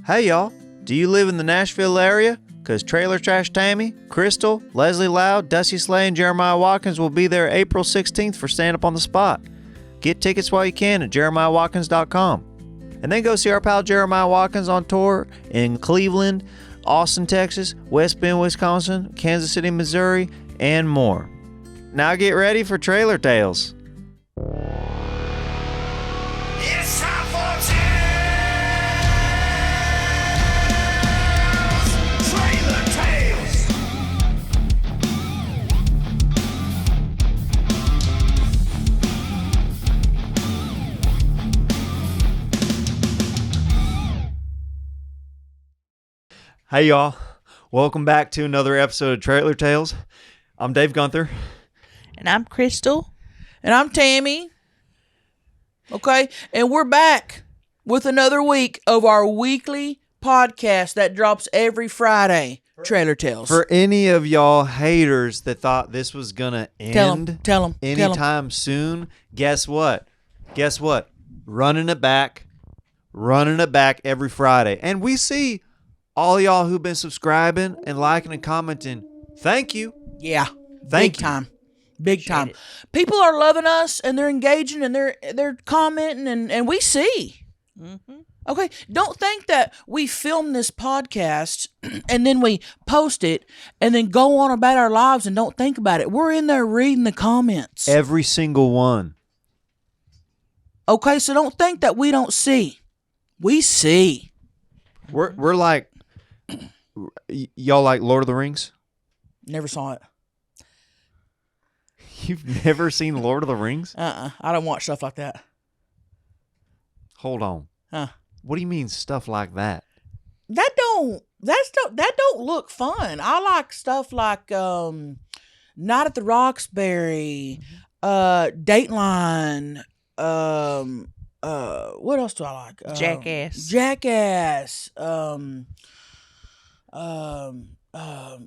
Hey y'all, do you live in the Nashville area? Because Trailer Trash Tammy, Crystal, Leslie Loud, Dusty Slay, and Jeremiah Watkins will be there April 16th for Stand Up on the Spot. Get tickets while you can at jeremiahwatkins.com. And then go see our pal Jeremiah Watkins on tour in Cleveland, Austin, Texas, West Bend, Wisconsin, Kansas City, Missouri, and more. Now get ready for Trailer Tales. It's time for Tales! Trailer Tales! Hey y'all, welcome back to another episode of Trailer Tales. I'm Dave Gunther. And I'm Crystal. And I'm Tammy. Okay, and we're back with another week of our weekly podcast that drops every Friday, Trailer Tales. For any of y'all haters that thought this was gonna end tell 'em. anytime soon, guess what? Running it back every Friday. And we see all y'all who've been subscribing and liking and commenting. Thank you. Yeah, Thank big you. time. Big time. People are loving us, and they're engaging, and they're commenting, and we see. Mm-hmm. Okay, don't think that we film this podcast and then we post it and then go on about our lives and don't think about it. We're in there reading the comments. Every single one. Okay, so don't think that we don't see. We see. We're like, y'all like Lord of the Rings? Never saw it. You've never seen Lord of the Rings? I don't watch stuff like that. Hold on. Huh. What do you mean stuff like that? That don't look fun. I like stuff like Night at the Roxbury, Dateline, what else do I like? Jackass.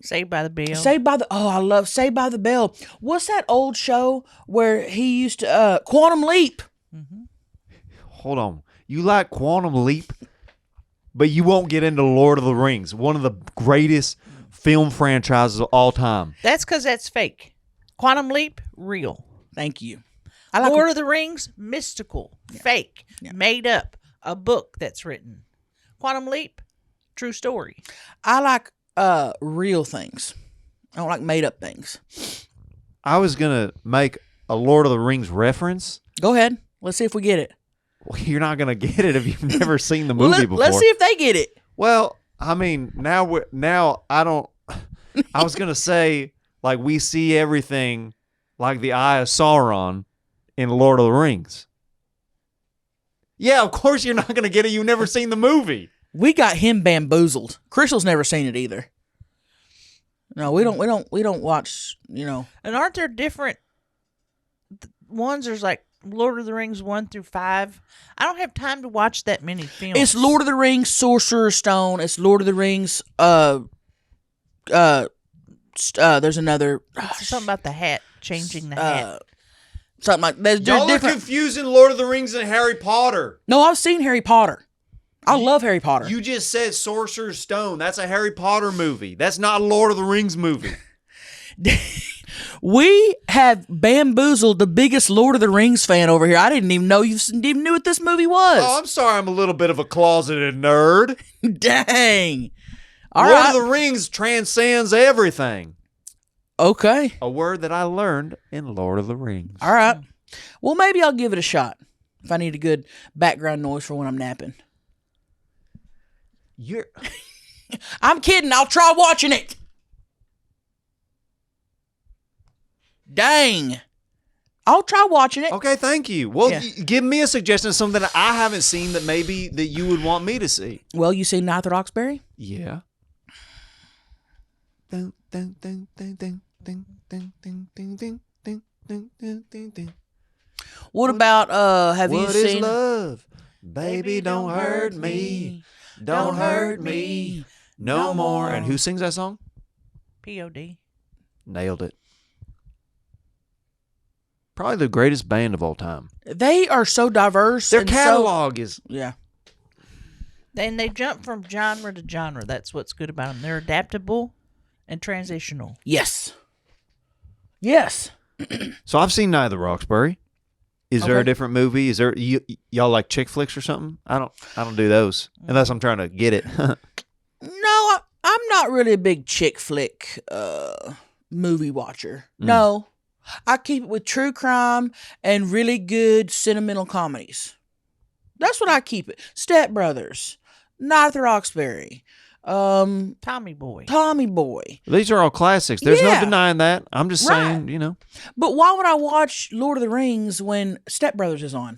Saved by the Bell. I love Saved by the Bell. What's that old show where he used to Quantum Leap? Mm-hmm. Hold on. You like Quantum Leap, but you won't get into Lord of the Rings, one of the greatest film franchises of all time. That's because that's fake. Quantum Leap, real. Thank you. I like Lord of the Rings, mystical, fake, Yeah. made up, a book that's written. Quantum Leap, true story. I like real things. I don't like made up things. I was going to make a Lord of the Rings reference. Go ahead. Let's see if we get it. Well, you're not going to get it if you've never seen the movie before. Let's see if they get it. Well, I mean, now I don't. I was gonna say like we see everything like the Eye of Sauron in Lord of the Rings. Yeah, of course you're not gonna get it. You've never seen the movie. We got him bamboozled. Crystal's never seen it either. No, we don't watch. And aren't there different ones? There's like Lord of the Rings 1 through 5. I don't have time to watch that many films. It's Lord of the Rings, Sorcerer's Stone. It's Lord of the Rings. There's another something about the hat, changing the hat. something like there's Y'all are different. confusing Lord of the Rings and Harry Potter. No, I've seen Harry Potter. I love Harry Potter. You just said Sorcerer's Stone. That's a Harry Potter movie. That's not a Lord of the Rings movie. We have bamboozled the biggest Lord of the Rings fan over here. I didn't even know you even knew what this movie was. Oh, I'm sorry. I'm a little bit of a closeted nerd. Dang. All Lord right. of the Rings transcends everything. Okay. A word that I learned in Lord of the Rings. All right. Well, maybe I'll give it a shot if I need a good background noise for when I'm napping. I'm kidding. I'll try watching it. Dang. I'll try watching it. Okay, thank you. Well, Yeah. give me a suggestion of something that I haven't seen that maybe that you would want me to see. Well, you seen Night at the Roxbury? Yeah. What about have you What is seen love? Baby, don't hurt me. Don't hurt me no more. And who sings that song? POD. Nailed it. Probably the greatest band of all time. They are so diverse. Their and catalog is yeah. And they jump from genre to genre. That's what's good about them. They're adaptable and transitional. Yes. Yes. So I've seen Night of the Roxbury. Is there Okay. a different movie? Is there y'all like chick flicks or something? I don't do those unless I'm trying to get it. No, I'm not really a big chick flick movie watcher. No. I keep it with true crime and really good sentimental comedies. That's what I keep it. Step Brothers, Night at the Roxbury, Tommy Boy. Tommy Boy. These are all classics. There's Yeah. no denying that. I'm just Right. saying, you know. But why would I watch Lord of the Rings when Step Brothers is on?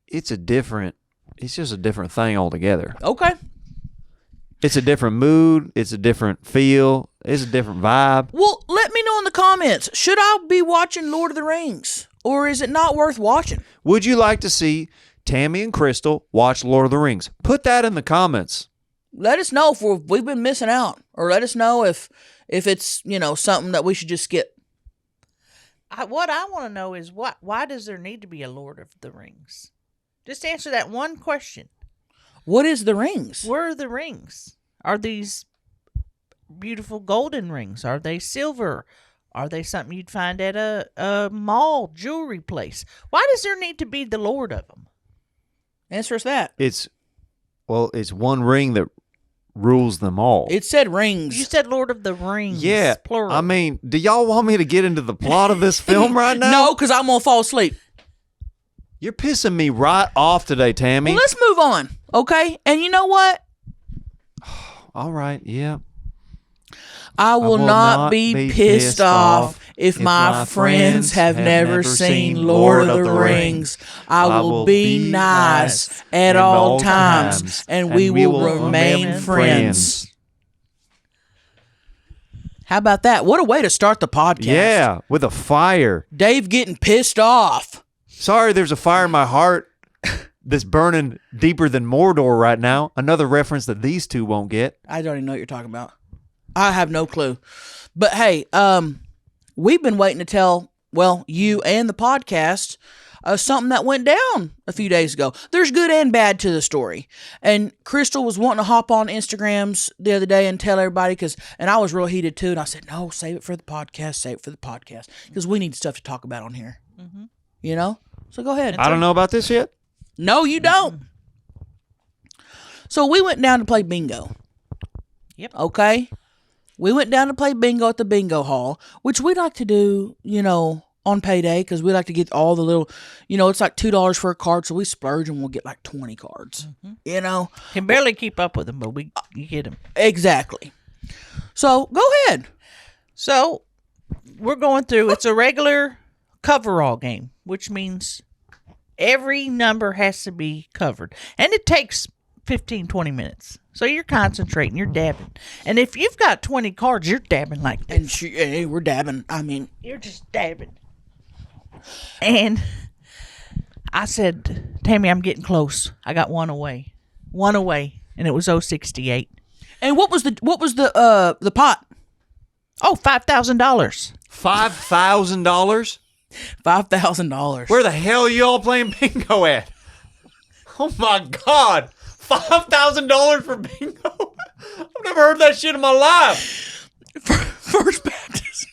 It's just a different thing altogether. Okay. It's a different mood. It's a different feel. It's a different vibe. Well, let me know in the comments. Should I be watching Lord of the Rings? Or is it not worth watching? Would you like to see Tammy and Crystal watch Lord of the Rings? Put that in the comments. Let us know if we've been missing out. Or let us know if it's, something that we should just skip. What I want to know is why does there need to be a Lord of the Rings? Just answer that one question. What is the rings? Where are the rings? Are these beautiful golden rings? Are they silver? Are they something you'd find at a mall jewelry place? Why does there need to be the Lord of them? Answer us that. It's one ring that rules them all. It said rings. You said Lord of the Rings. Yeah. Plural. I mean, do y'all want me to get into the plot of this film right now? No, because I'm going to fall asleep. You're pissing me right off today, Tammy. Well, let's move on, okay? And you know what? All right, yeah. I will not be pissed off if my friends have never seen Lord of the Rings. I will be nice at all times, and we will remain friends. How about that? What a way to start the podcast. Yeah, with a fire. Dave getting pissed off. Sorry, there's a fire in my heart that's burning deeper than Mordor right now. Another reference that these two won't get. I don't even know what you're talking about. I have no clue. But hey, we've been waiting to tell, you and the podcast, something that went down a few days ago. There's good and bad to the story. And Crystal was wanting to hop on Instagrams the other day and tell everybody, and I was real heated too. And I said, no, save it for the podcast, because we need stuff to talk about on here. Mm-hmm. So go ahead. I don't know about this yet. No, you don't. So we went down to play bingo. Yep. Okay. We went down to play bingo at the bingo hall, which we like to do, on payday, because we like to get all the little, it's like $2 for a card, so we splurge and we'll get like 20 cards. Mm-hmm. Can barely keep up with them, but you get them. Exactly. So go ahead. So we're going through. It's a regular coverall game, which means every number has to be covered, and it takes 15-20 minutes. So you're concentrating, you're dabbing, and if you've got 20 cards, you're dabbing like this. And we're dabbing. I mean, You're just dabbing. And I said, Tammy, I'm getting close. I got one away, and it was 068. and what was the pot? Oh, $5,000. $5,000? $5,000. Where the hell y'all playing bingo at? Oh my God. $5,000 for bingo? I've never heard that shit in my life. First Baptist.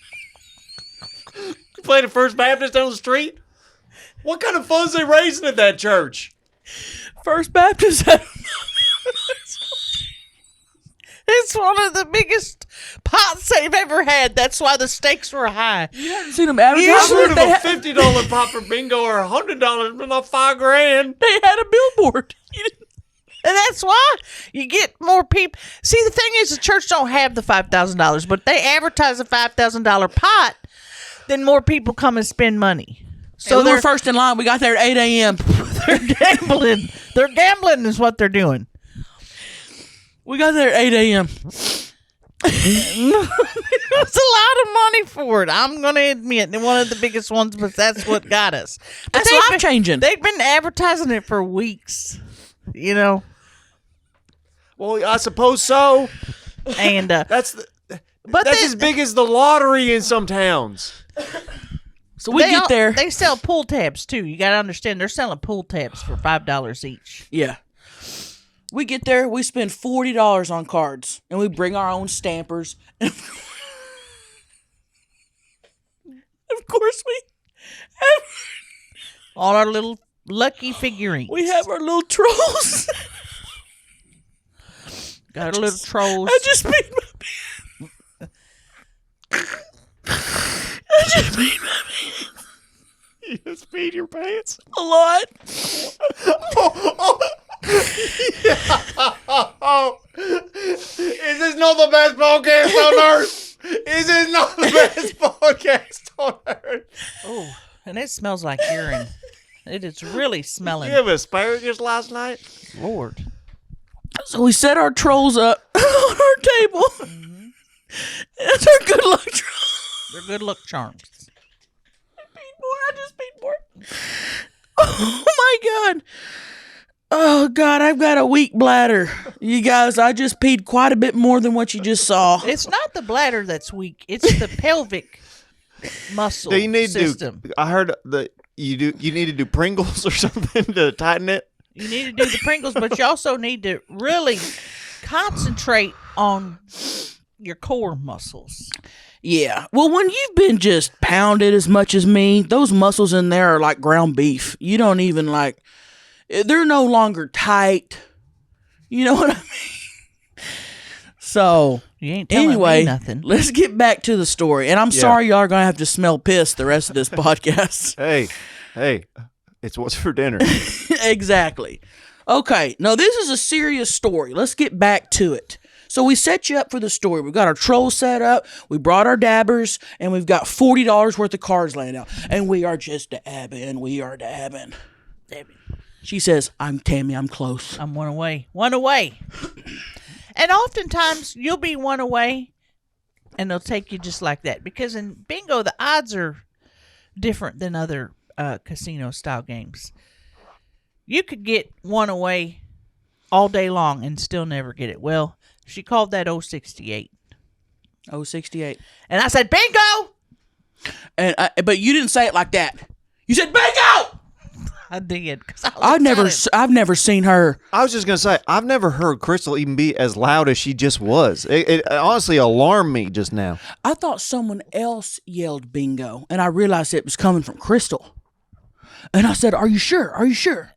You playing at First Baptist down the street? What kind of funds they raising at that church? First Baptist. It's one of the biggest pots they've ever had. That's why the stakes were high. You haven't seen them advertise. I've heard of They a had- $50 pot for bingo or $100, but not $5,000. They had a billboard. And that's why you get more people. See, the thing is, the church don't have the $5,000, but they advertise a $5,000 pot, then more people come and spend money. So So we were they're first in line. We got there at 8 a.m. they're gambling. They're gambling is what they're doing. We got there at 8 a.m. It's a lot of money for it. I'm going to admit, and one of the biggest ones, but that's what got us. But That's they've been- life-changing. They've been advertising it for weeks, Well, I suppose so. and That's but that's they- as big as the lottery in some towns. So we get there. They sell pool tabs too. You got to understand, they're selling pool tabs for $5 each. Yeah. We get there. We spend $40 on cards, and we bring our own stampers. And of course, we have all our little lucky figurines. We have our little trolls. Got our little trolls. I just peed my pants. I just peed my pants. You just peed your pants? A lot. Is this not the best podcast on earth? Is this not the best podcast on earth? Oh, and it smells like urine. It is really smelling. You have asparagus last night? Lord. So we set our trolls up on our table. Mm-hmm. That's our good luck trolls. They're good luck charms. I just peed more. Oh my God. Oh God, I've got a weak bladder. You guys, I just peed quite a bit more than what you just saw. It's not the bladder that's weak. It's the pelvic muscle Do you need system. to? I heard that you need to do Pringles or something to tighten it. You need to do the Pringles, but you also need to really concentrate on your core muscles. Yeah. Well, when you've been just pounded as much as me, those muscles in there are like ground beef. You don't even like, they're no longer tight. You know what I mean? So, you ain't telling me nothing. Let's get back to the story. And I'm sorry y'all are going to have to smell piss the rest of this podcast. Hey, it's what's for dinner. Exactly. Okay. Now, this is a serious story. Let's get back to it. So we set you up for the story. We've got our trolls set up. We brought our dabbers, and we've got $40 worth of cards laying out. And we are just dabbing. We are dabbing. She says, I'm Tammy. I'm close. I'm one away. One away. And oftentimes, you'll be one away, and they'll take you just like that. Because in bingo, the odds are different than other casino-style games. You could get one away all day long and still never get it. Well, she called that 068. 068. And I said, bingo! And but you didn't say it like that. You said, bingo! I did. 'Cause I've never seen her. I was just going to say, I've never heard Crystal even be as loud as she just was. It honestly alarmed me just now. I thought someone else yelled bingo, and I realized it was coming from Crystal. And I said, are you sure? Are you sure?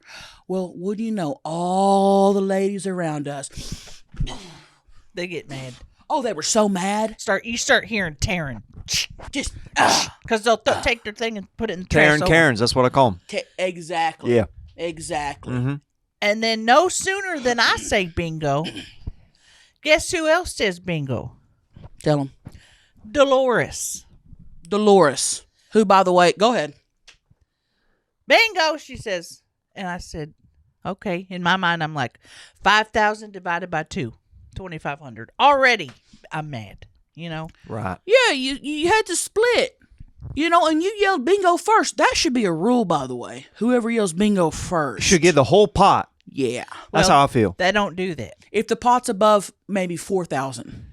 Well, what do you know? All the ladies around us, they get mad. Oh, they were so mad. You start hearing tearing. Just because they'll take their thing and put it in the trash. Karens, that's what I call them. Exactly. Yeah. Exactly. Mm-hmm. And then no sooner than I say bingo, guess who else says bingo? Tell them. Dolores. Who, by the way, go ahead. Bingo, she says. And I said, okay. In my mind, I'm like, 5,000 divided by 2, 2,500. Already, I'm mad, you know? Right. Yeah, you had to split, you know, and you yelled bingo first. That should be a rule, by the way. Whoever yells bingo first Should get the whole pot. Yeah. That's how I feel. They don't do that. If the pot's above maybe 4,000.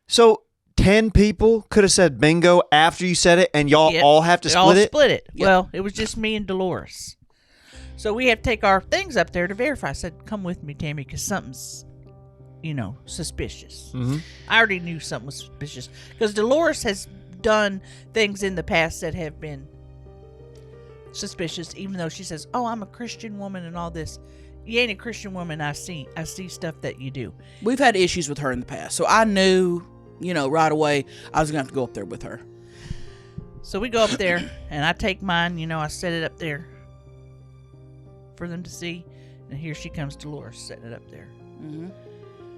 So 10 people could have said bingo after you said it, and y'all all have to split it? Split it. Yep. Well, it was just me and Dolores. So we have to take our things up there to verify. I said, come with me, Tammy, because something's, suspicious. Mm-hmm. I already knew something was suspicious because Dolores has done things in the past that have been suspicious, even though she says, oh, I'm a Christian woman and all this. You ain't a Christian woman. I see stuff that you do. We've had issues with her in the past, so I knew, right away I was going to have to go up there with her. So we go up there, and I take mine, I set it up there for them to see, and here she comes, Dolores, setting it up there. Mm-hmm.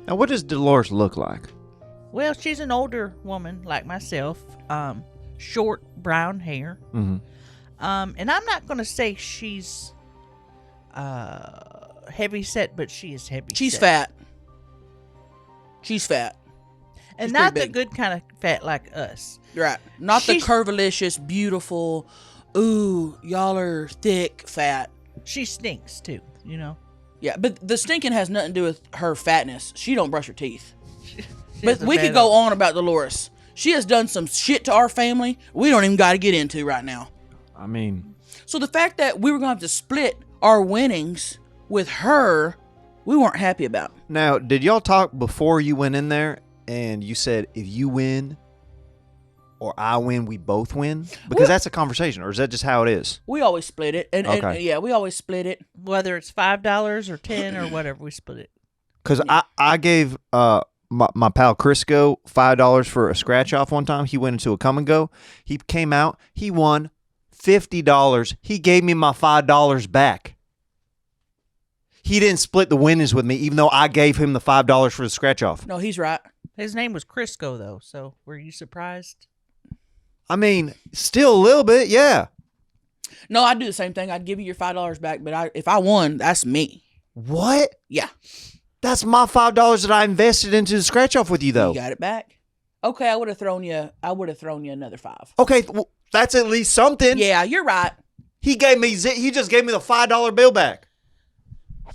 Now, what does Dolores look like? Well, she's an older woman like myself, short brown hair, Mm-hmm. and I'm not going to say she's heavy set, but she is heavy. She's set. fat. She's fat. And She's not the pretty big. good kind of fat like us. Right. Not the She's- curvilicious, beautiful, ooh, y'all are thick, fat. She stinks too, Yeah, but the stinking has nothing to do with her fatness. She don't brush her teeth. She But has a we bad could go odor. on about Dolores. She has done some shit to our family we don't even got to get into right now. I mean, So the fact that we were going to have to split our winnings with her, we weren't happy about. now, did y'all talk before you went in there and you said if you win or I win, we both win? Because that's a conversation, or is that just how it is? We always split it. And Okay. yeah, we always split it. Whether it's $5 or 10 or whatever, we split it. Because I gave my pal Crisco $5 for a scratch off one time. He went into a come and go. He came out. He won $50. He gave me my $5 back. He didn't split the winnings with me, even though I gave him the $5 for the scratch off. No, he's right. His name was Crisco, though. So were you surprised? I mean, still a little bit, yeah. No, I'd do the same thing. I'd give you your $5 back, but if I won, that's me. What? Yeah. That's my $5 that I invested into the scratch off with you, though. You got it back. Okay, I would have thrown you another $5. Okay, well, that's at least something. Yeah, you're right. He just gave me the $5 bill back.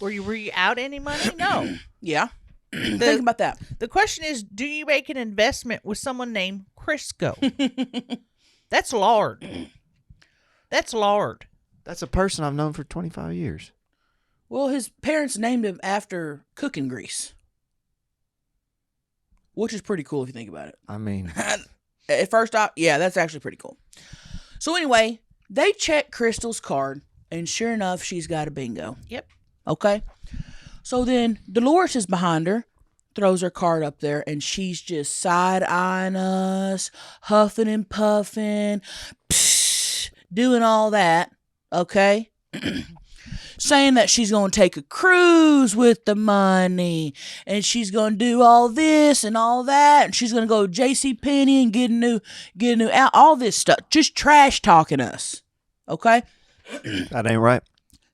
Were you out any money? No. Yeah. Think about that. The question is, do you make an investment with someone named Crisco? That's lard. That's lard. That's a person I've known for 25 years. Well, his parents named him after cooking grease, which is pretty cool if you think about it. I mean, At first, that's actually pretty cool. So anyway, they check Crystal's card, and sure enough, she's got a bingo. Yep. Okay. So then Dolores is behind her, throws her card up there, and she's just side-eyeing us, huffing and puffing, doing all that, okay? Saying that she's going to take a cruise with the money, and she's going to do all this and all that, and she's going to go to JCPenney and get a new out, all this stuff. Just trash talking us, okay? that ain't right.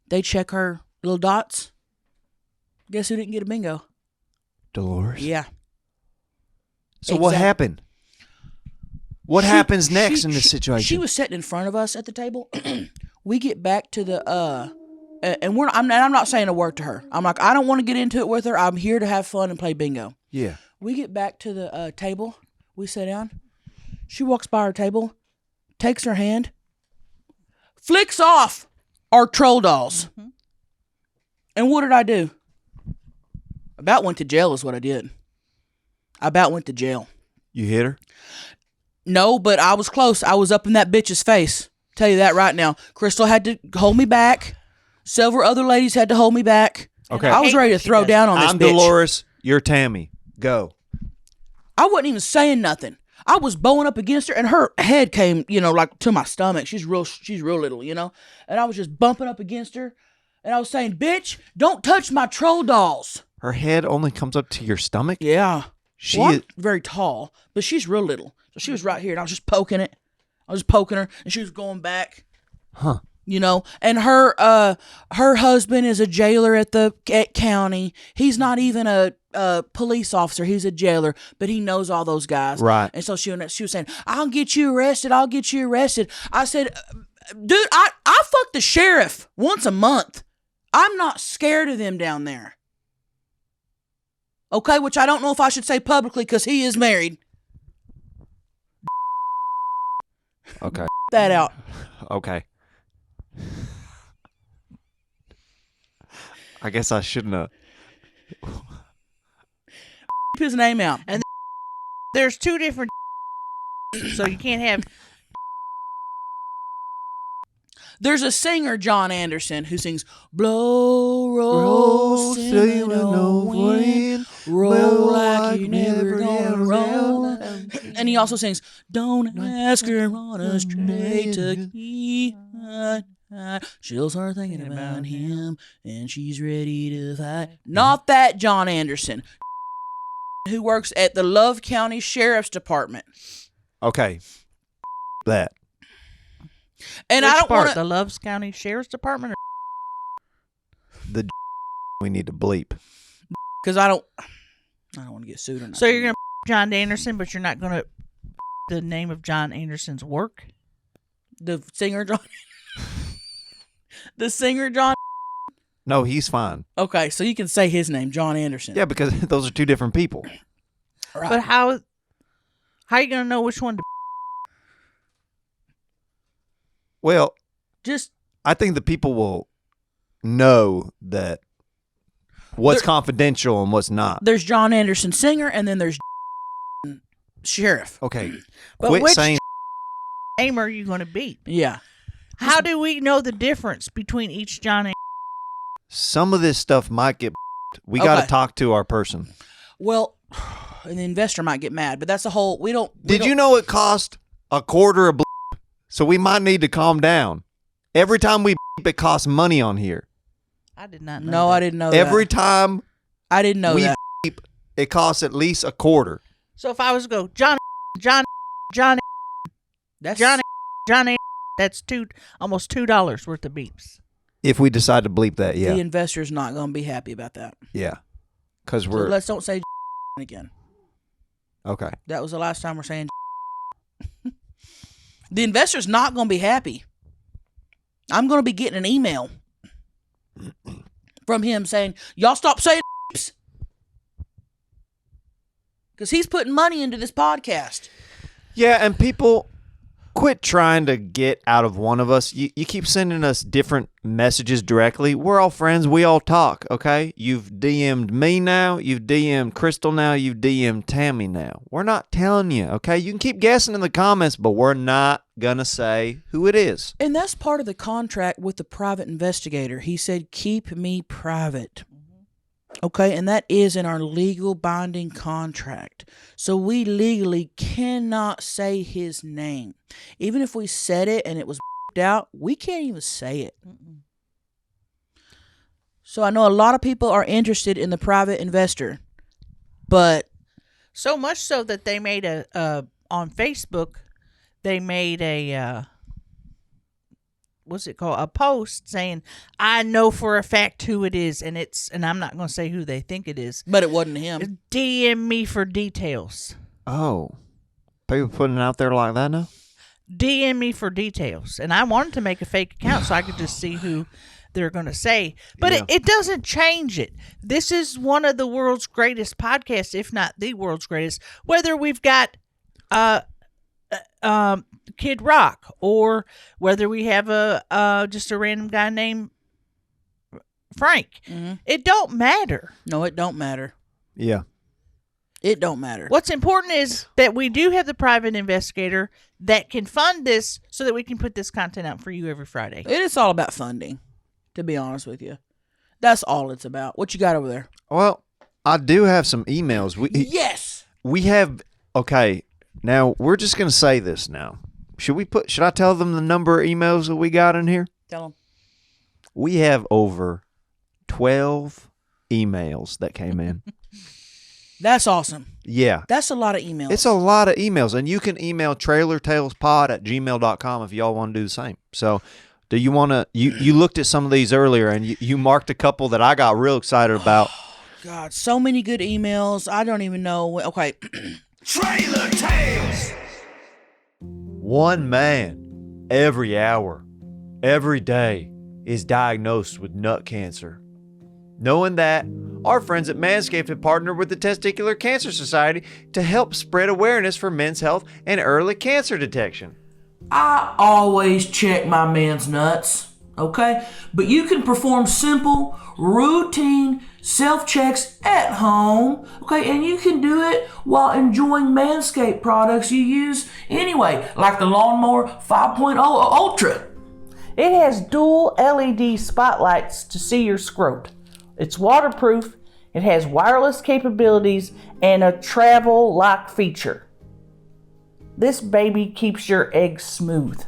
They check her little dots. Guess who didn't get a bingo? Dolores. Yeah. So what happened? What happens next in this situation? She was sitting in front of us at the table. We get back to the and I'm not saying a word to her. I'm like, I don't want to get into it with her. I'm here to have fun and play bingo. Yeah. We get back to the table. We sit down. She walks by our table, takes her hand, flicks off our troll dolls. Mm-hmm. And what did I do? About went to jail is what I did. I about went to jail. You hit her? No, but I was close. I was up in that bitch's face. Tell you that right now. Crystal had to hold me back. Several other ladies had to hold me back. Okay. I was ready to throw down on this I'm bitch. Dolores. You're Tammy. Go. I wasn't even saying nothing. I was bowing up against her, and her head came, like to my stomach. She's real little, And I was just bumping up against her, and I was saying, "Bitch, don't touch my troll dolls." Her head only comes up to your stomach? Yeah. She Well, I'm is- very tall, but she's real little. So she was right here, and I was just poking it. I was poking her, and she was going back. Huh. And her husband is a jailer at county. He's not even a police officer. He's a jailer, but he knows all those guys. Right. And so she was saying, I'll get you arrested. I said, dude, I fuck the sheriff once a month. I'm not scared of them down there. Okay, which I don't know if I should say publicly because he is married. Okay. That out. Okay. I guess I shouldn't have. His name out. And there's two different so you can't have. There's a singer, John Anderson, who sings "Blow, roll, cinnamon, wind, roll like you never gonna roll." And he also sings, "Don't ask her on a straight to key. She'll start thinking about him, and she's ready to fight." Not that John Anderson, who works at the Love County Sheriff's Department. Okay. That. And Which I don't part? want to. The Loves County Sheriff's Department. Or The we need to bleep. Because I don't want to get sued or not. so you're gonna John Anderson, but you're not gonna the name of John Anderson's work. The singer John. The singer John. No, he's fine. Okay, so you can say his name, John Anderson. Yeah, because those are two different people. Right. But how are you gonna know which one to? Well, Just I think the people will know that what's confidential and what's not. there's John Anderson singer, and then there's sheriff. Okay, But quit which saying. name are you going to beat? Yeah. How do we know the difference between each John and Some of this stuff might get. We got to Okay. talk to our person. Well, and the investor might get mad, but that's a whole. Did you know it cost a quarter of bleep? So we might need to calm down. Every time we bleep, it costs money on here. I did not know. No, that. I didn't know Every that. time I didn't know we that. bleep, it costs at least a quarter. So if I was to go John, That's that's almost $2 worth of beeps. If we decide to bleep that, yeah, The investor's not going to be happy about that. yeah, because So we're let's don't say again. okay. That was the last time we're saying. The investor's not going to be happy. I'm going to be getting an email from him saying, y'all stop saying because he's putting money into this podcast. Yeah, and people quit trying to get out of one of us. You keep sending us different messages directly. We're all friends. We all talk, okay? You've DM'd me now. You've DM'd Crystal now. You've DM'd Tammy now. We're not telling you, okay? You can keep guessing in the comments, but we're not going to say who it is. And that's part of the contract with the private investigator. He said, keep me private. Okay, and that is in our legal binding contract. So we legally cannot say his name. Even if we said it and it was out, we can't even say it. So I know a lot of people are interested in the private investor, but So much so that they made on Facebook, they made a what's it called? A post saying, "I know for a fact who it is," and I'm not going to say who they think it is. it wasn't him. DM me for details. Oh, people putting it out there like that now? DM me for details. And I wanted to make a fake account so I could just see who they're going to say. But Yeah. it doesn't change it. This is one of the world's greatest podcasts, if not the world's greatest. Whether we've got Kid Rock or whether we have just a random guy named Frank. Mm-hmm. It don't matter. No, it don't matter. Yeah. It don't matter. What's important is that we do have the private investigator that can fund this so that we can put this content out for you every Friday. It is all about funding, to be honest with you. That's all it's about. What you got over there? Well, I do have some emails. Yes. We have, okay, now we're just going to say this now. Should I tell them the number of emails that we got in here? Tell them. We have over 12 emails that came in. That's awesome. Yeah. That's a lot of emails. It's a lot of emails, and you can email trailertalespod@gmail.com if y'all want to do the same. So do you want to, you looked at some of these earlier, and you marked a couple that I got real excited about. God, so many good emails. I don't even know. Okay. Trailer Tales. One man every hour, every day is diagnosed with nut cancer. Knowing that, our friends at Manscaped have partnered with the Testicular Cancer Society to help spread awareness for men's health and early cancer detection. I always check my man's nuts, okay? But you can perform simple, routine self-checks at home, okay? And you can do it while enjoying Manscaped products you use anyway, like the Lawnmower 5.0 Ultra. It has dual LED spotlights to see your scrot. It's waterproof, it has wireless capabilities, and a travel lock feature. This baby keeps your eggs smooth.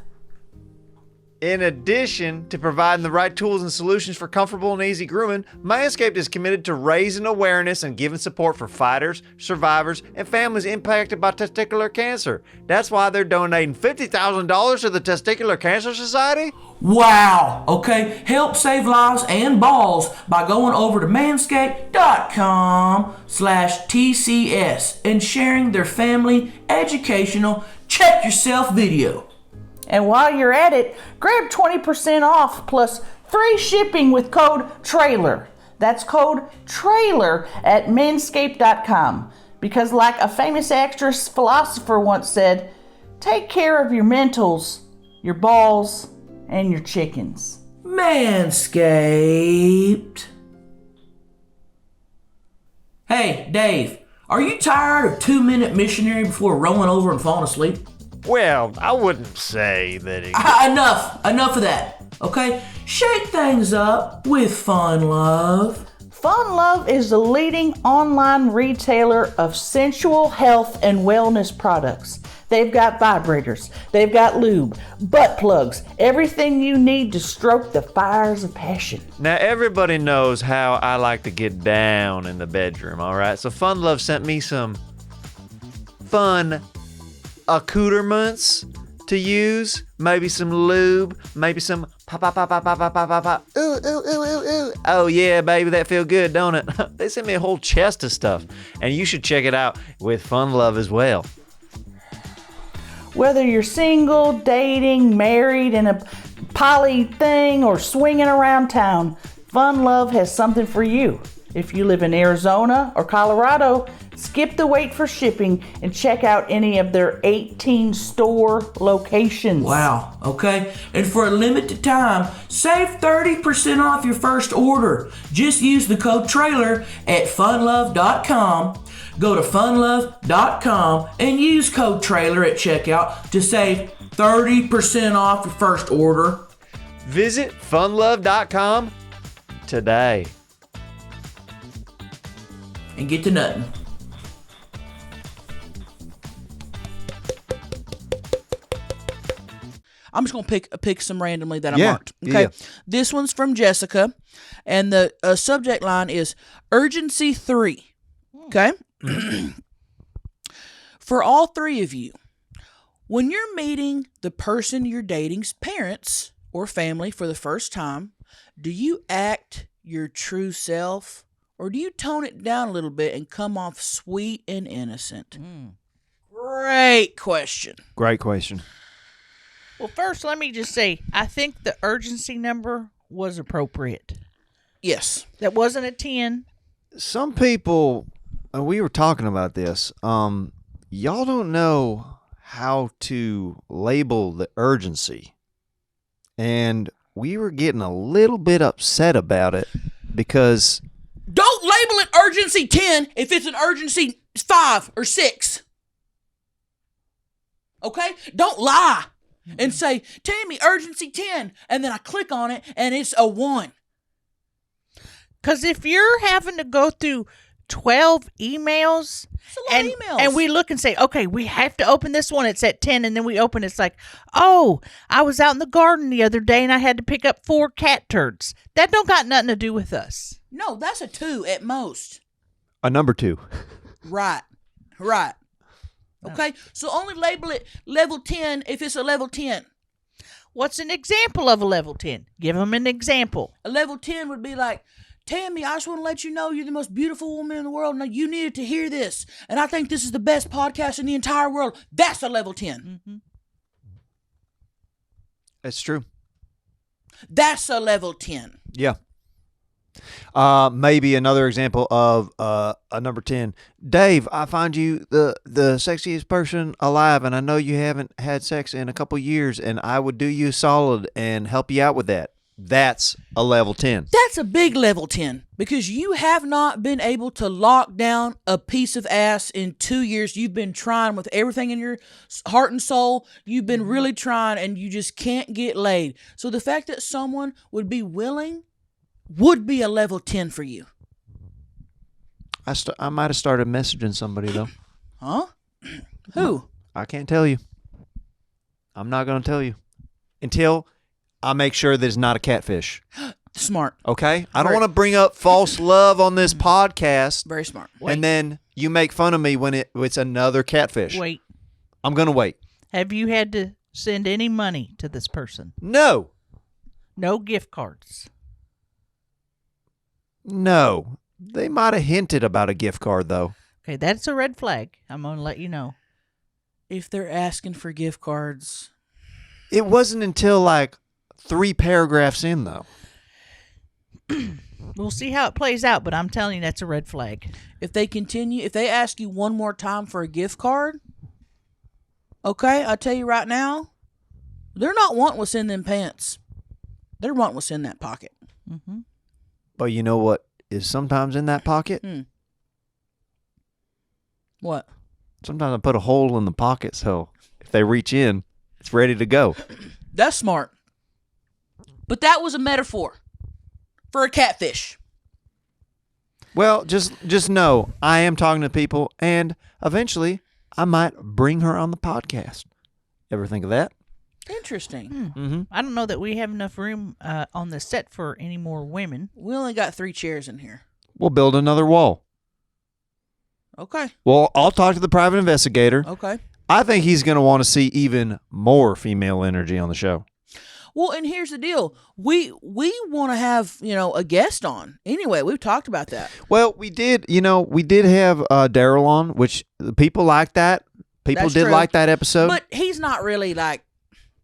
In addition to providing the right tools and solutions for comfortable and easy grooming, Manscaped is committed to raising awareness and giving support for fighters, survivors, and families impacted by testicular cancer. That's why they're donating $50,000 to the Testicular Cancer Society. Wow, okay? Help save lives and balls by going over to manscaped.com/TCS and sharing their family educational check yourself video. And while you're at it, grab 20% off plus free shipping with code TRAILER. That's code TRAILER at manscaped.com. Because like a famous actress philosopher once said, take care of your mentals, your balls, and your chickens. Manscaped. Hey, Dave, are you tired of 2-minute missionary before rolling over and falling asleep? Well, I wouldn't say that it... Enough of that, okay? Shake things up with Fun Love. Fun Love is the leading online retailer of sensual health and wellness products. They've got vibrators, they've got lube, butt plugs, everything you need to stroke the fires of passion. Now, everybody knows how I like to get down in the bedroom, all right? So Fun Love sent me some fun accoutrements to use. Maybe some lube, maybe some pop. Ooh. Oh yeah, baby, that feel good, don't it? They sent me a whole chest of stuff, and you should check it out with Fun Love as well. Whether you're single, dating, married, in a poly thing, or swinging around town, Fun Love has something for you. If you live in Arizona or Colorado, skip the wait for shipping and check out any of their 18 store locations. Wow, okay. And for a limited time, save 30% off your first order. Just use the code TRAILER at funlove.com. Go to funlove.com and use code TRAILER at checkout to save 30% off your first order. Visit funlove.com today. And get to nutting. I'm just gonna pick some randomly that I marked. Okay, yeah. This one's from Jessica, and the subject line is urgency 3. Okay, for all 3 of you, when you're meeting the person you're dating's parents or family for the first time, do you act your true self? Or do you tone it down a little bit and come off sweet and innocent? Great question. Great question. Well, first, let me just say, I think the urgency number was appropriate. Yes. That wasn't a 10. Some people, and we were talking about this, y'all don't know how to label the urgency. And we were getting a little bit upset about it because... Don't label it urgency 10 if it's an urgency 5 or 6. Okay? Don't lie and say, Tammy, urgency 10. And then I click on it and it's a 1. Because if you're having to go through 12 emails, It's a lot of emails. And we look and say, okay, we have to open this one. It's at 10. And then we open it's like, oh, I was out in the garden the other day and I had to pick up 4 cat turds. That don't got nothing to do with us. No, that's a 2 at most. A number 2. Right. Okay? So only label it level 10 if it's a level 10. What's an example of a level 10? Give them an example. A level 10 would be like, Tammy, I just want to let you know you're the most beautiful woman in the world. Now you needed to hear this. And I think this is the best podcast in the entire world. That's a level 10. Mm-hmm. That's true. That's a level 10. Yeah. Maybe another example of a number 10. Dave, I find you the sexiest person alive, and I know you haven't had sex in a couple years, and I would do you a solid and help you out with that. That's a level 10. That's a big level 10 because you have not been able to lock down a piece of ass in 2 years. You've been trying with everything in your heart and soul. You've been really trying and you just can't get laid. So the fact that someone would be willing would be a level 10 for you. I might have started messaging somebody, though. Huh? Who? I can't tell you. I'm not going to tell you until I make sure that it's not a catfish. Smart. Okay? I don't want to bring up false love on this podcast. Very smart. And then you make fun of me when it's another catfish. Wait. I'm going to wait. Have you had to send any money to this person? No. No gift cards. No. They might have hinted about a gift card, though. Okay, that's a red flag. I'm going to let you know. If they're asking for gift cards. It wasn't until like 3 paragraphs in, though. We'll see how it plays out, but I'm telling you that's a red flag. If they ask you one more time for a gift card, okay, I'll tell you right now, They're not wanting what's in them pants. They're wanting what's in that pocket. Mm-hmm. But you know what is sometimes in that pocket? What? Sometimes I put a hole in the pocket so if they reach in, it's ready to go. That's smart. But that was a metaphor for a catfish. Well, just know I am talking to people, and eventually I might bring her on the podcast. Ever think of that? Interesting. Mm-hmm. I don't know that we have enough room on the set for any more women. We only got 3 chairs in here. We'll build another wall. Okay. Well, I'll talk to the private investigator. Okay. I think he's going to want to see even more female energy on the show. Well, and here's the deal. We want to have, a guest on. Anyway, we've talked about that. Well, we did have Daryl on, which people like that. People That's did true. like that episode. But he's not really like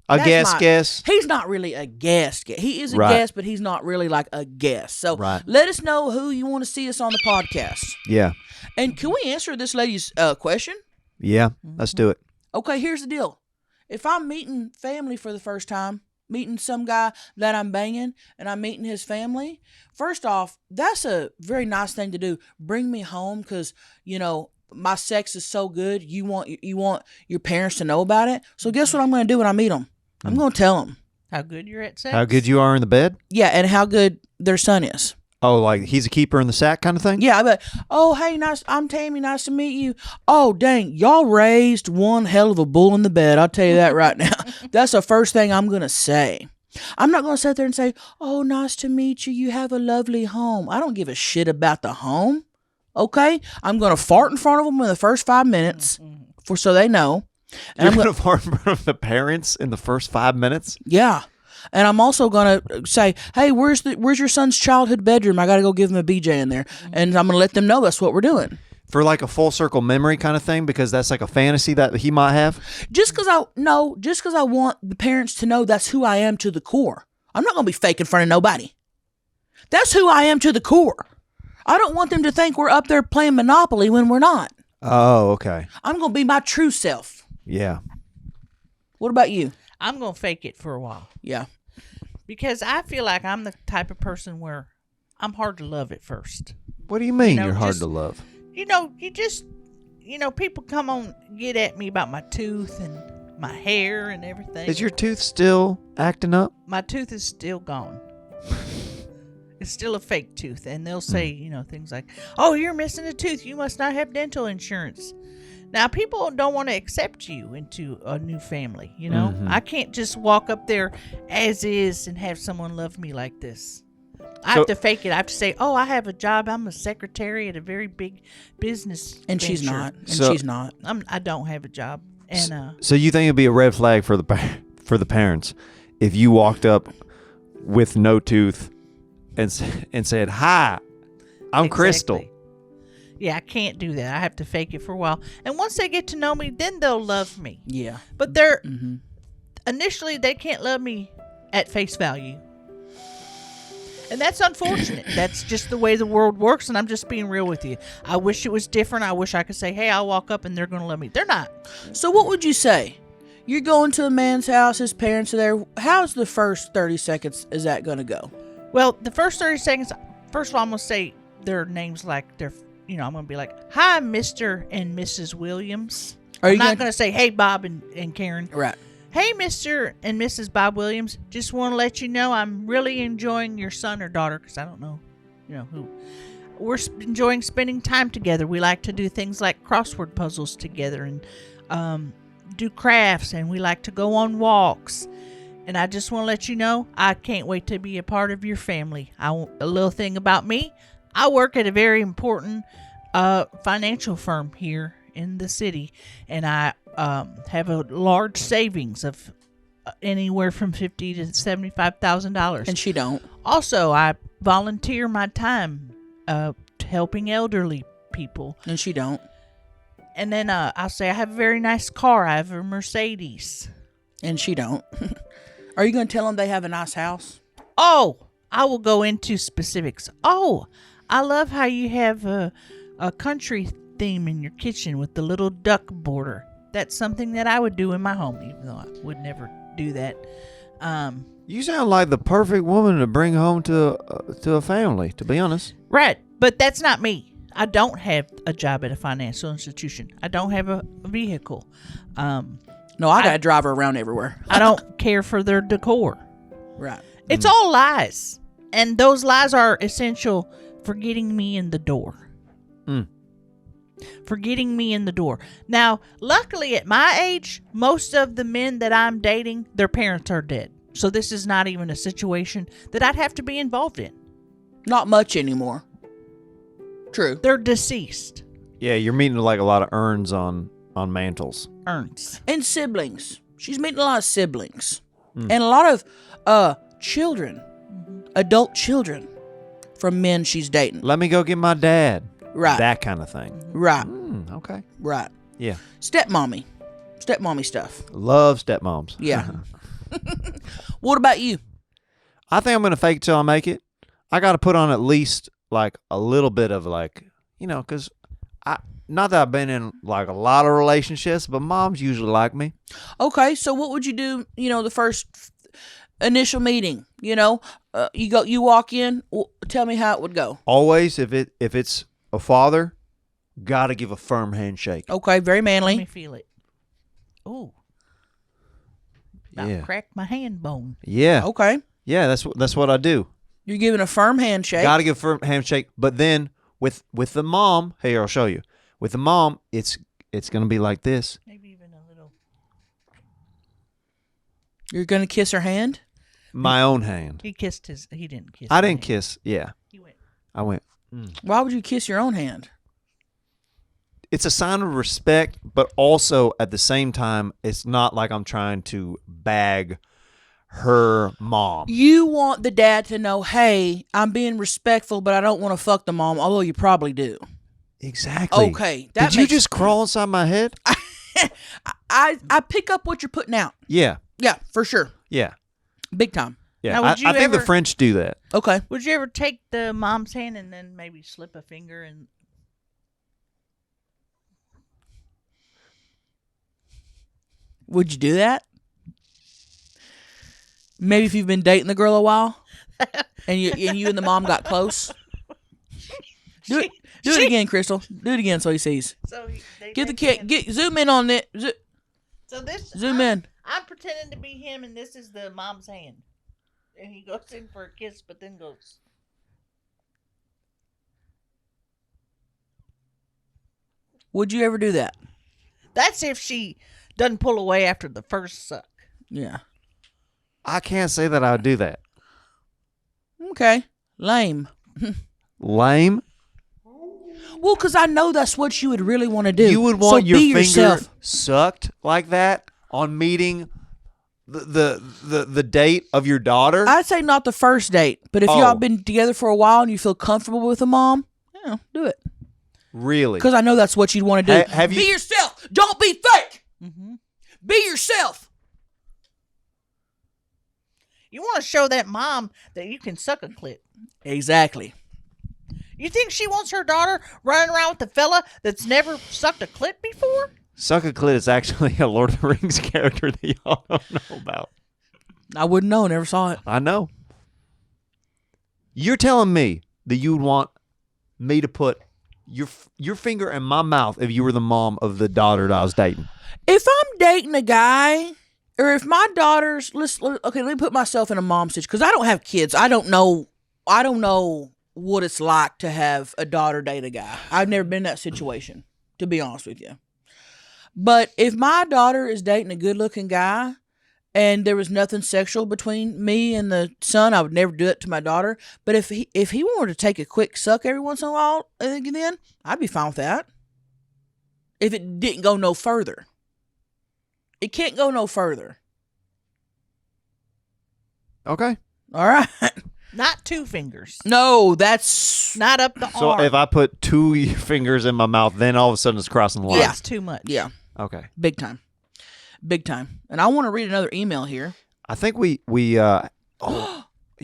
a that's guest. He's not really a guest. He is a Right. guest, but he's not really like a guest. So Right. let us know who you want to see us on the podcast. Yeah. And can we answer this lady's question? Yeah. Let's do it. Okay, here's the deal. If I'm meeting family for the first time, meeting some guy that I'm banging, and I'm meeting his family, first off, that's a very nice thing to do. Bring me home because, my sex is so good. You want your parents to know about it. So guess what I'm going to do when I meet them? I'm going to tell them. How good you're at sex? How good you are in the bed? Yeah, and how good their son is. Oh, like he's a keeper in the sack kind of thing? Yeah, I bet. Oh, hey, I'm Tammy. Nice to meet you. Oh, dang, y'all raised one hell of a bull in the bed. I'll tell you that right now. That's the first thing I'm going to say. I'm not going to sit there and say, oh, nice to meet you. You have a lovely home. I don't give a shit about the home. Okay? I'm going to fart in front of them in the first 5 minutes so they know. And You're going to fart in front of the parents in the first 5 minutes? Yeah. And I'm also going to say, hey, where's your son's childhood bedroom? I got to go give him a BJ in there. And I'm going to let them know that's what we're doing. For like a full circle memory kind of thing, because that's like a fantasy that he might have? Just because I want the parents to know that's who I am to the core. I'm not going to be fake in front of nobody. That's who I am to the core. I don't want them to think we're up there playing Monopoly when we're not. Oh, okay. I'm going to be my true self. Yeah. What about you? I'm going to fake it for a while. Yeah. Because I feel like I'm the type of person where I'm hard to love at first. What do you mean You know, you're hard just- to love? People come on, get at me about my tooth and my hair and everything. Is your tooth still acting up? My tooth is still gone. It's still a fake tooth. And they'll say, things like, oh, you're missing a tooth. You must not have dental insurance. Now, people don't want to accept you into a new family, I can't just walk up there as is and have someone love me like this. I have to fake it. I have to say, oh, I have a job. I'm a secretary at a very big business And venture. she's not. And So- she's not. I don't have a job. And So you think it'd be a red flag for the parents if you walked up with no tooth and said, "Hi, I'm Crystal." Exactly. Yeah, I can't do that. I have to fake it for a while. And once they get to know me, then they'll love me. Yeah. But they're initially they can't love me at face value. And that's unfortunate. That's just the way the world works, and I'm just being real with you. I wish it was different. I wish I could say, hey, I'll walk up and they're going to love me. They're not. So what would you say? You're going to a man's house, his parents are there. How's the first 30 seconds is that going to go? Well, the first 30 seconds, first of all, I'm going to say their names like they're, I'm going to be like, hi, Mr. and Mrs. Williams. I'm not going to say, hey, Bob and Karen. Right. Hey, Mr. and Mrs. Bob Williams, just want to let you know I'm really enjoying your son or daughter, because I don't know, who. We're enjoying spending time together. We like to do things like crossword puzzles together and do crafts, and we like to go on walks. And I just want to let you know, I can't wait to be a part of your family. A little thing about me, I work at a very important financial firm here in the city, and I have a large savings of anywhere from $50,000 to $75,000. And she don't. Also, I volunteer my time helping elderly people. And she don't. And then I'll say I have a very nice car. I have a Mercedes. And she don't. Are you going to tell them they have a nice house? Oh, I will go into specifics. Oh, I love how you have a country theme in your kitchen with the little duck border. That's something that I would do in my home, even though I would never do that. You sound like the perfect woman to bring home to a family, to be honest. Right, but that's not me. I don't have a job at a financial institution. I don't have a vehicle. No, I got to drive her around everywhere. I don't care for their decor. Right. It's all lies. And those lies are essential for getting me in the door. For getting me in the door. Now, luckily at my age, most of the men that I'm dating, their parents are dead. So this is not even a situation that I'd have to be involved in. Not much anymore. True. They're deceased. Yeah, you're meeting like a lot of urns on mantles. Urns. And siblings. She's meeting a lot of siblings. And a lot of children. Adult children from men she's dating. Let me go get my dad. Right. That kind of thing. Right. Okay. Right. Yeah. Stepmommy stuff. Love stepmoms. Yeah. What about you? I think I'm going to fake it till I make it. I got to put on at least like a little bit of like, because not that I've been in like a lot of relationships, but moms usually like me. Okay, so what would you do, the first initial meeting? You walk in, tell me how it would go. Always, if it's a father, got to give a firm handshake. Okay, very Let manly. me feel it. Ooh. About Yeah. cracked my hand bone. Yeah. Okay. Yeah, that's what I do. You're giving a firm handshake. Got to give a firm handshake, but then with the mom, here I'll show you. With the mom, it's going to be like this. Maybe even a little. You're going to kiss her hand? My own hand. He didn't kiss. I my didn't hand. kiss. Yeah. He went. I went. Why would you kiss your own hand? It's a sign of respect, but also at the same time, it's not like I'm trying to bag her mom. You want the dad to know, hey, I'm being respectful, but I don't want to fuck the mom, although you probably do. Exactly. Okay. Did you just crawl inside my head? I pick up what you're putting out. Yeah. Yeah, for sure. Yeah. Big time. Yeah. Now, would you I think the ever- French do that. Okay. Would you ever take the mom's hand and then maybe slip a finger and? Would you do that? Maybe if you've been dating the girl a while, and you and the mom got close. Do it again, Crystal. Do it again so he sees. So Give the kid. Zoom in on it. So this. Zoom in. I'm pretending to be him, and this is the mom's hand, and he goes in for a kiss, but then goes. Would you ever do that? That's if she doesn't pull away after the first suck. Yeah. I can't say that I would do that. Okay. Lame. Lame? Well, because I know that's what you would really want to do. You would So want your be finger yourself. sucked like that on meeting the date of your daughter? I'd say not the first date, but if Oh. y'all been together for a while and you feel comfortable with a mom, do it. Really? Because I know that's what you'd want to do. Have you- Be yourself. Don't be fake. Mm-hmm. Be yourself. You want to show that mom that you can suck a clit. Exactly. You think she wants her daughter running around with a fella that's never sucked a clit before? Suck a clit is actually a Lord of the Rings character that y'all don't know about. I wouldn't know. Never saw it. I know. You're telling me that you would want me to put your finger in my mouth if you were the mom of the daughter that I was dating? If I'm dating a guy, or if my daughter's, let me put myself in a mom's situation, because I don't have kids. I don't know what it's like to have a daughter date a guy. I've never been in that situation, to be honest with you. But if my daughter is dating a good-looking guy, and there was nothing sexual between me and the son, I would never do it to my daughter. But if he wanted to take a quick suck every once in a while, then I'd be fine with that. If it didn't go no further. It can't go no further. Okay. All right. Not two fingers. No, that's... Not up the So arm. if I put two fingers in my mouth, then all of a sudden it's crossing the line. That's too much. Yeah, Okay. big time. Big time. And I want to read another email here. I think we you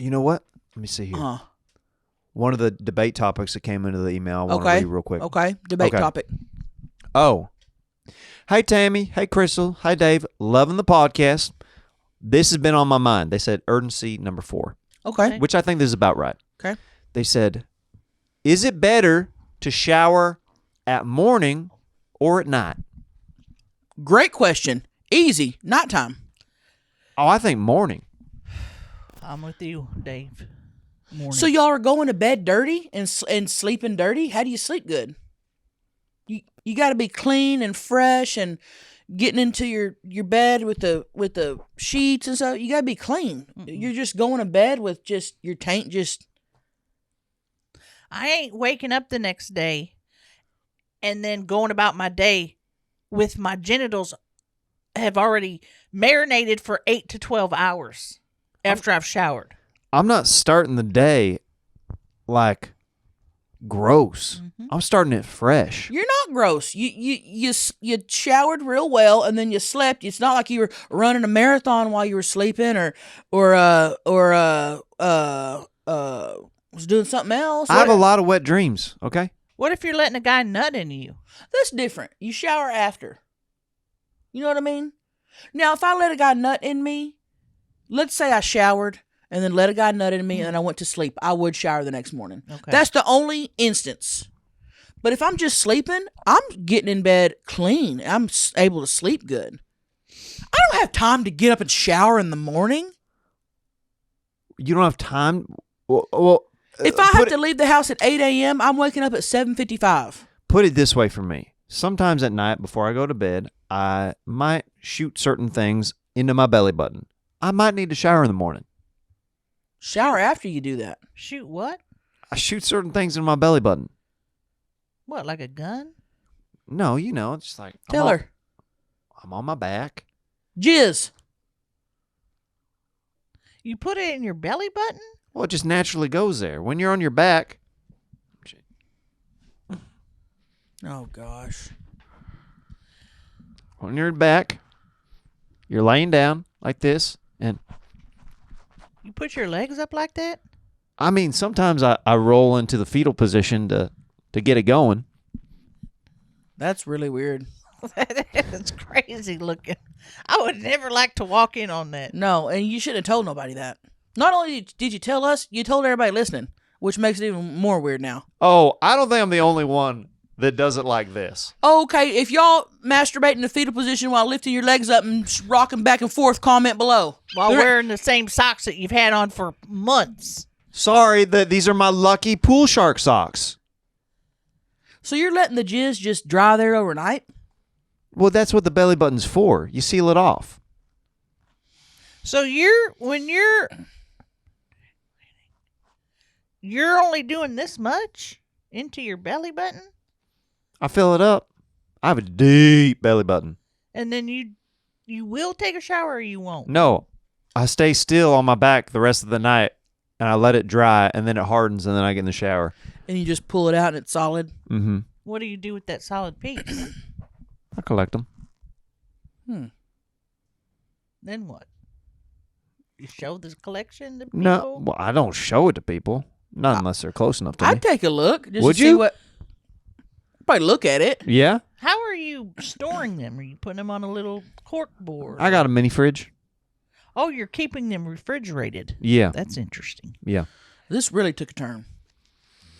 know what? Let me see here. One of the debate topics that came into the email I want to read real quick. Okay, debate Okay. topic. Oh. Hey, Tammy. Hey, Crystal. Hi, Dave. Loving the podcast. this has been on my mind. They said urgency number 4, Okay. which I think this is about right. Okay. They said, is it better to shower at morning or at night? Great question. Easy. Nighttime. Oh, I think morning. I'm with you, Dave. Morning. So y'all are going to bed dirty and sleeping dirty? How do you sleep good? You got to be clean and fresh and getting into your bed with the sheets and stuff. You got to be clean. You're just going to bed with just your taint just. I ain't waking up the next day and then going about my day with my genitals have already marinated for 8 to 12 hours after I've showered. I'm not starting the day like gross. I'm starting it fresh. You're not gross. You showered real well and then you slept. It's not like you were running a marathon while you were sleeping or was doing something else. I have a lot of wet dreams, okay? What if you're letting a guy nut into you? That's different. You shower after. You know what I mean? Now, if I let a guy nut in me, let's say I showered and then let a guy nut in me and I went to sleep, I would shower the next morning. Okay. That's the only instance. But if I'm just sleeping, I'm getting in bed clean. I'm able to sleep good. I don't have time to get up and shower in the morning. You don't have time? Well, If I have to leave the house at 8 a.m., I'm waking up at 7:55. put it this way for me. Sometimes at night before I go to bed, I might shoot certain things into my belly button. I might need to shower in the morning. Shower after you do that. Shoot what? I shoot certain things in my belly button. What, like a gun? No, it's just like Tell her. I'm on my back. Jizz. You put it in your belly button? Well, it just naturally goes there. When you're on your back, Oh, gosh. on your back, you're laying down like this, and You put your legs up like that? I mean, sometimes I roll into the fetal position to get it going. That's really weird. That's crazy looking. I would never like to walk in on that. No, and you shouldn't have told nobody that. Not only did you tell us, you told everybody listening, which makes it even more weird now. Oh, I don't think I'm the only one that does it like this. Okay, if y'all masturbate in the fetal position while lifting your legs up and rocking back and forth, comment below. While wearing the same socks that you've had on for months. Sorry, these are my lucky pool shark socks. So you're letting the jizz just dry there overnight? Well, that's what the belly button's for. You seal it off. So when you're only doing this much into your belly button? I fill it up. I have a deep belly button. And then you will take a shower or you won't? No, I stay still on my back the rest of the night, and I let it dry, and then it hardens, and then I get in the shower. And you just pull it out and it's solid? Mm-hmm. What do you do with that solid piece? I collect them. Then what? You show this collection to people? No, well, I don't show it to people. Not unless they're close enough to me. I'd take a look. Just Would to see you? what. Probably look at it. Yeah, How are you storing them? Are you putting them on a little cork board? I got a mini fridge. Oh, you're keeping them refrigerated. Yeah, That's interesting. yeah. This really took a turn.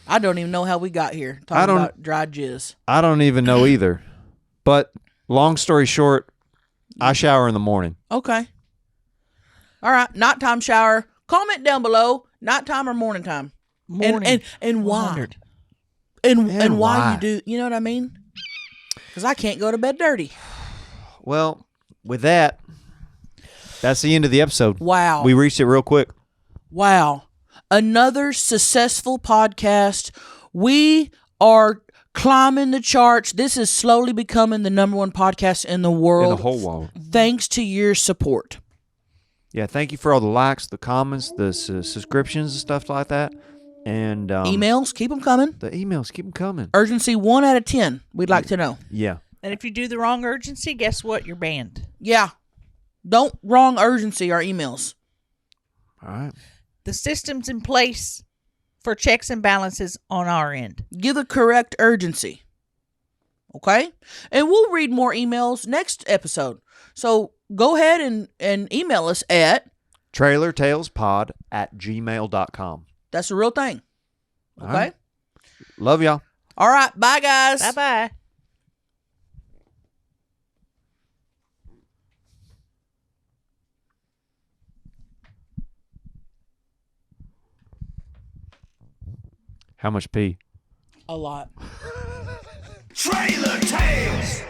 I don't even know how we got here talking about dry jizz. I don't even know either. But long story short, I shower in the morning. Okay. All right. Nighttime shower. Comment down below. Nighttime or morning time. Morning. And why? 100. And why why? you do. You know what I mean? Because I can't go to bed dirty. Well, with that, that's the end of the episode. Wow. We reached it real quick. Wow. Another successful podcast. We are climbing the charts. This is slowly becoming the #1 podcast in the world. In the whole world. Thanks to your support. Yeah, thank you for all the likes, the comments, the subscriptions and stuff like that. And Emails, keep them coming. the emails, keep them coming. Urgency 1 out of 10. We'd like to know. Yeah. And if you do the wrong urgency, guess what? You're banned. Yeah. Don't wrong urgency our emails. All right. The system's in place for checks and balances on our end. Give the correct urgency. Okay? And we'll read more emails next episode. So go ahead and email us at trailertalespod@gmail.com. that's a real thing. Okay. All right. Love y'all. All right. Bye, guys. Bye-bye. How much pee? A lot. Trailer Tales.